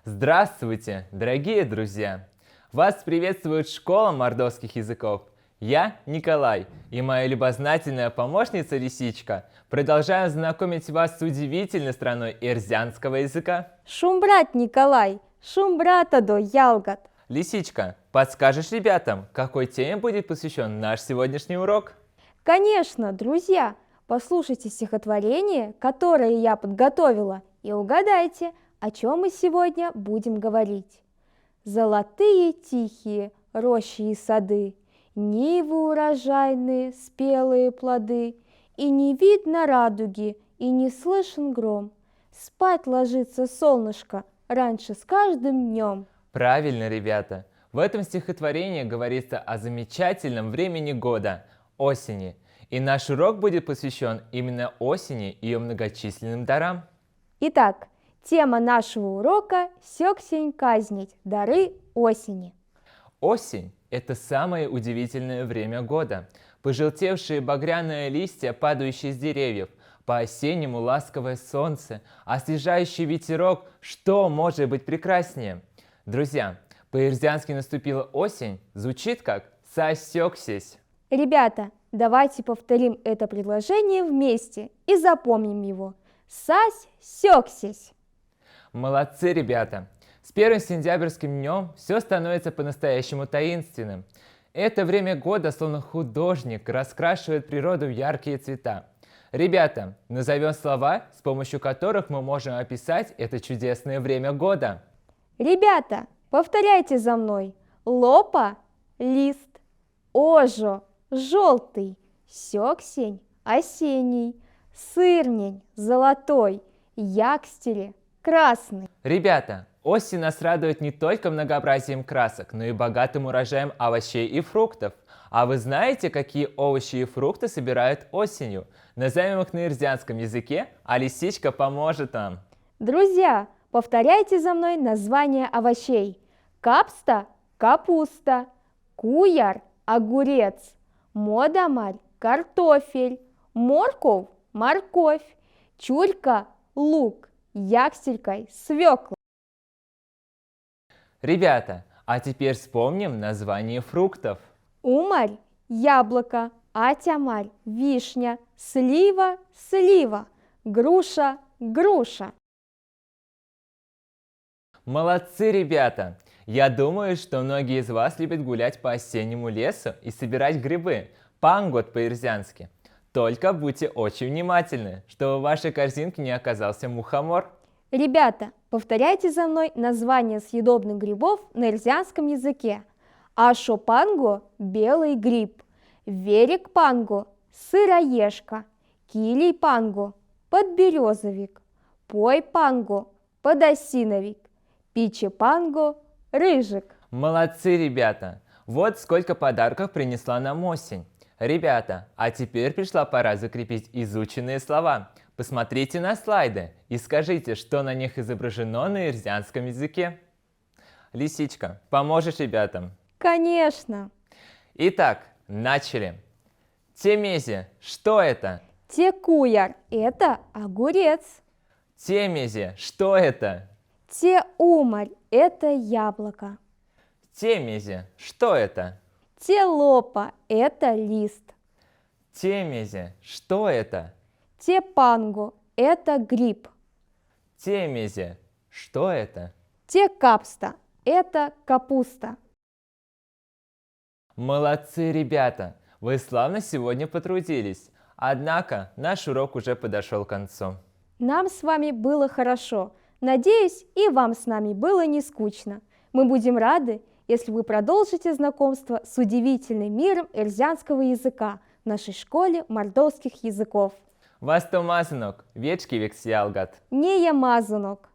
Здравствуйте, дорогие друзья! Вас приветствует школа мордовских языков. Я Николай и моя любознательная помощница Лисичка продолжаем знакомить вас с удивительной страной эрзянского языка. Шумбрат Николай, шумбрата до ялгат. Лисичка, подскажешь ребятам, какой теме будет посвящен наш сегодняшний урок? Конечно, друзья, послушайте стихотворение, которое я подготовила, и угадайте, о чем мы сегодня будем говорить. Золотые тихие рощи и сады, нивы урожайные, спелые плоды, и не видно радуги, и не слышен гром. Спать ложится солнышко раньше с каждым днем. Правильно, ребята! В этом стихотворении говорится о замечательном времени года – осени. И наш урок будет посвящен именно осени и ее многочисленным дарам. Итак, тема нашего урока – «Сёксень казнить. Дары осени». Осень – это самое удивительное время года. Пожелтевшие багряные листья, падающие с деревьев, по-осеннему ласковое солнце, освежающий ветерок – что может быть прекраснее? Друзья, по-эрзянски наступила осень, звучит как «сосёксесь». Ребята, давайте повторим это предложение вместе и запомним его. Сась-сёксись. Молодцы, ребята! С первым сентябрьским днем все становится по-настоящему таинственным. Это время года, словно художник, раскрашивает природу в яркие цвета. Ребята, назовем слова, с помощью которых мы можем описать это чудесное время года. Ребята, повторяйте за мной. Лопа – лист, ожо – желтый, сёксень – осенний, сырнень – золотой, якстери – красный. Ребята, осень нас радует не только многообразием красок, но и богатым урожаем овощей и фруктов. А вы знаете, какие овощи и фрукты собирают осенью? Назовем их на эрзянском языке, а Лисичка поможет нам. Друзья, повторяйте за мной названия овощей. Капста – капуста, куяр – огурец, модамарь – картофель, морков – морковь, чурька – лук, якстелькой – свекла. Ребята, а теперь вспомним название фруктов. Умарь – яблоко, атямарь – вишня, слива – слива, груша – груша. Молодцы, ребята! Я думаю, что многие из вас любят гулять по осеннему лесу и собирать грибы, пангот по-эрзянски. Только будьте очень внимательны, чтобы в вашей корзинке не оказался мухомор. Ребята, повторяйте за мной название съедобных грибов на эрзянском языке. Ашопанго – белый гриб, верик-панго – сыроежка, килий-панго – подберезовик, пой-панго – подосиновик, пичи-панго – рыжик. Молодцы, ребята! Вот сколько подарков принесла нам осень. Ребята, а теперь пришла пора закрепить изученные слова. Посмотрите на слайды и скажите, что на них изображено на эрзянском языке. Лисичка, поможешь ребятам? Конечно. Итак, начали. Темези, что это? Текуяр – это огурец. Темези, что это? Теумарь – это яблоко. Темези, что это? Телопа – это лист. Темези, что это? Тепанго – это гриб. Темези, что это? Текапста – это капуста. Молодцы, ребята! Вы славно сегодня потрудились. Однако наш урок уже подошел к концу. Нам с вами было хорошо. Надеюсь, и вам с нами было не скучно. Мы будем рады, если вы продолжите знакомство с удивительным миром эрзянского языка в нашей школе мордовских языков. Вас томазанок, вечки вексиалгат. Не я мазанок.